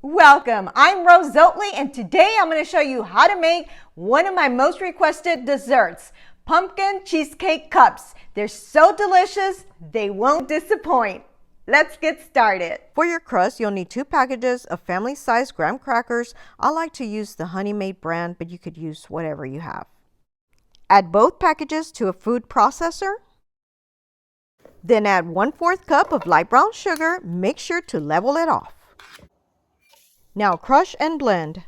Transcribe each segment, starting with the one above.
Welcome, I'm Rose Oatley, and today I'm going to show you how to make one of my most requested desserts, pumpkin cheesecake cups. They're so delicious, they won't disappoint. Let's get started. For your crust, you'll need 2 packages of family-sized graham crackers. I like to use the HoneyMaid brand, but you could use whatever you have. Add both packages to a food processor. Then add 1/4 cup of light brown sugar. Make sure to level it off. Now crush and blend.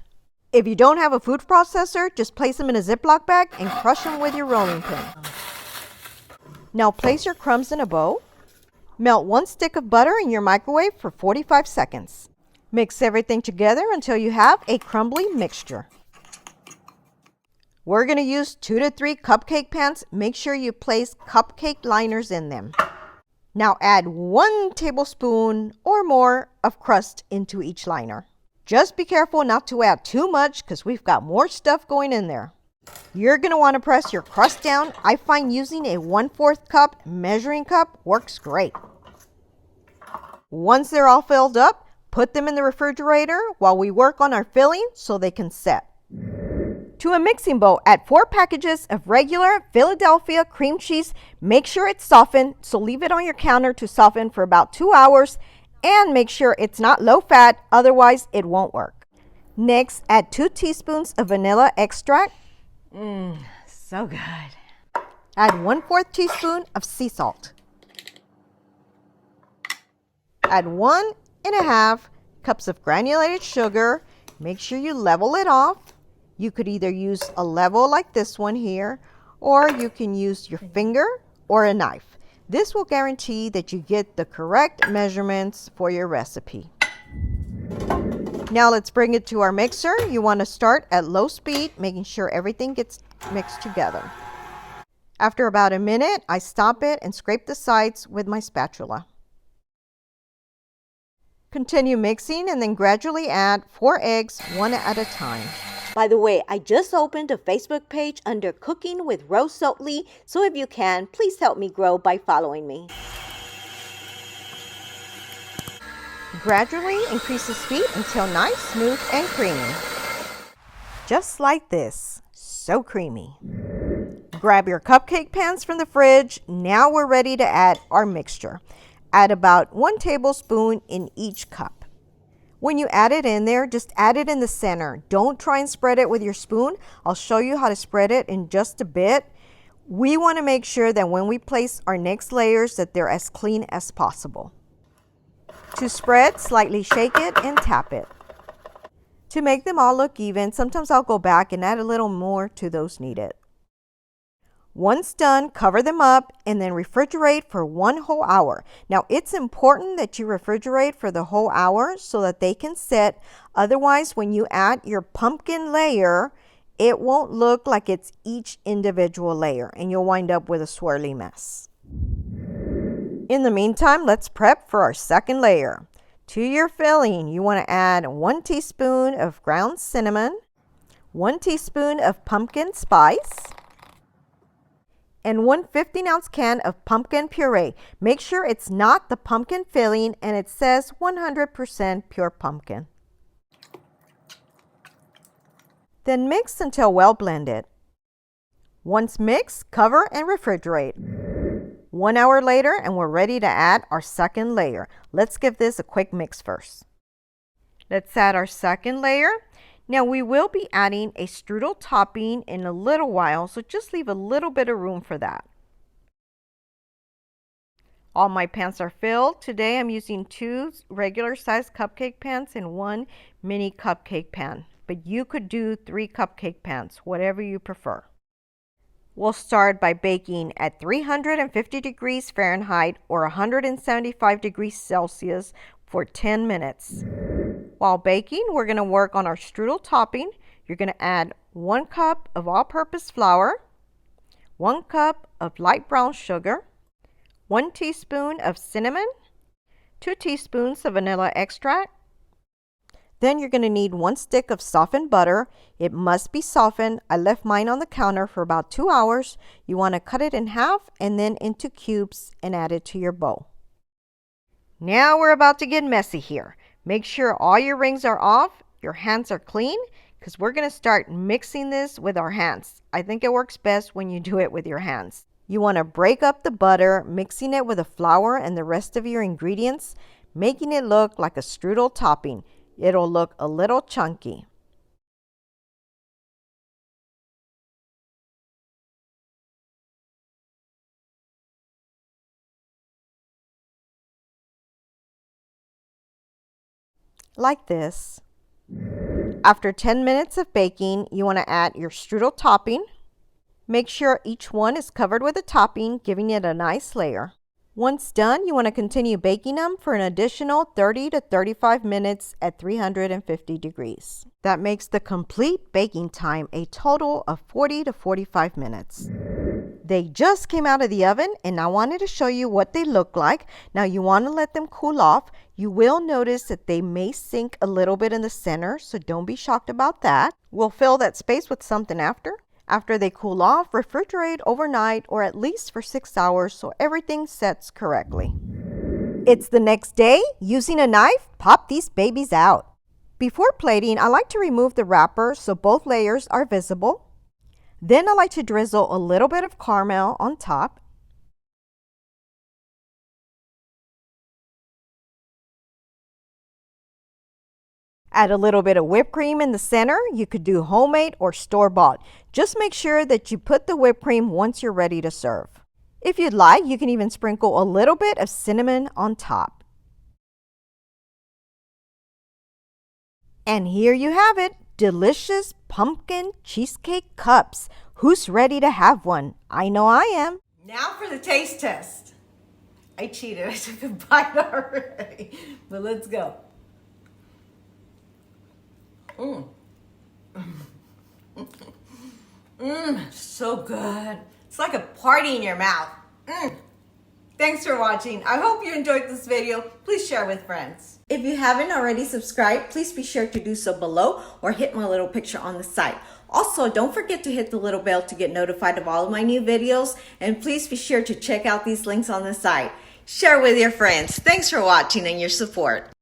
If you don't have a food processor, just place them in a Ziploc bag and crush them with your rolling pin. Now place your crumbs in a bowl. Melt 1 stick of butter in your microwave for 45 seconds. Mix everything together until you have a crumbly mixture. We're going to use 2 to 3 cupcake pans. Make sure you place cupcake liners in them. Now add 1 tablespoon or more of crust into each liner. Just be careful not to add too much because we've got more stuff going in there. You're going to want to press your crust down. I find using a 1/4 cup measuring cup works great. Once they're all filled up, put them in the refrigerator while we work on our filling so they can set. To a mixing bowl, add 4 packages of regular Philadelphia cream cheese. Make sure it's softened, so leave it on your counter to soften for about 2 hours. And make sure it's not low fat, otherwise it won't work. Next, add 2 teaspoons of vanilla extract. So good. Add 1/4 teaspoon of sea salt. Add 1 1/2 cups of granulated sugar. Make sure you level it off. You could either use a level like this one here, or you can use your finger or a knife. This will guarantee that you get the correct measurements for your recipe. Now let's bring it to our mixer. You want to start at low speed, making sure everything gets mixed together. After about a minute, I stop it and scrape the sides with my spatula. Continue mixing and then gradually add 4 eggs, 1 at a time. By the way, I just opened a Facebook page under Cooking with Rose Oatley, so if you can, please help me grow by following me. Gradually increase the speed until nice, smooth, and creamy. Just like this. So creamy. Grab your cupcake pans from the fridge. Now we're ready to add our mixture. Add about 1 tablespoon in each cup. When you add it in there, just add it in the center. Don't try and spread it with your spoon. I'll show you how to spread it in just a bit. We want to make sure that when we place our next layers that they're as clean as possible. To spread, slightly shake it and tap it. To make them all look even, sometimes I'll go back and add a little more to those needed. Once done, cover them up and then refrigerate for 1 whole hour. Now, it's important that you refrigerate for the whole hour so that they can set. Otherwise, when you add your pumpkin layer, it won't look like it's each individual layer and you'll wind up with a swirly mess. In the meantime, let's prep for our second layer. To your filling, you want to add 1 teaspoon of ground cinnamon, 1 teaspoon of pumpkin spice, and 1 15-ounce can of pumpkin puree. Make sure it's not the pumpkin filling and it says 100% pure pumpkin. Then mix until well blended. Once mixed, cover and refrigerate. 1 hour later and we're ready to add our second layer. Let's give this a quick mix first. Let's add our second layer. Now we will be adding a strudel topping in a little while, so just leave a little bit of room for that. All my pans are filled. Today I'm using 2 regular sized cupcake pans and 1 mini cupcake pan, but you could do 3 cupcake pans, whatever you prefer. We'll start by baking at 350 degrees Fahrenheit or 175 degrees Celsius for 10 minutes. While baking, we're going to work on our strudel topping. You're going to add 1 cup of all-purpose flour, 1 cup of light brown sugar, 1 teaspoon of cinnamon, 2 teaspoons of vanilla extract. Then you're going to need 1 stick of softened butter. It must be softened. I left mine on the counter for about 2 hours. You want to cut it in half and then into cubes and add it to your bowl. Now we're about to get messy here. Make sure all your rings are off, your hands are clean, because we're going to start mixing this with our hands. I think it works best when you do it with your hands. You want to break up the butter, mixing it with the flour and the rest of your ingredients, making it look like a strudel topping. It'll look a little chunky. Like this. After 10 minutes of baking, you want to add your strudel topping. Make sure each one is covered with a topping, giving it a nice layer. Once done, you want to continue baking them for an additional 30 to 35 minutes at 350 degrees. That makes the complete baking time a total of 40 to 45 minutes. They just came out of the oven and I wanted to show you what they look like. Now you want to let them cool off. You will notice that they may sink a little bit in the center, so don't be shocked about that. We'll fill that space with something after. After they cool off, refrigerate overnight or at least for 6 hours so everything sets correctly. It's the next day. Using a knife, pop these babies out. Before plating, I like to remove the wrapper so both layers are visible. Then I like to drizzle a little bit of caramel on top. Add a little bit of whipped cream in the center. You could do homemade or store-bought. Just make sure that you put the whipped cream once you're ready to serve. If you'd like, you can even sprinkle a little bit of cinnamon on top. And here you have it, delicious pumpkin cheesecake cups. Who's ready to have one? I know I am. Now for the taste test. I cheated, I took a bite already, but let's go. So good. It's like a party in your mouth. Thanks for watching. I hope you enjoyed this video. Please share with friends. If you haven't already subscribed, please be sure to do so below or hit my little picture on the side. Also, don't forget to hit the little bell to get notified of all of my new videos. And please be sure to check out these links on the side. Share with your friends. Thanks for watching and your support.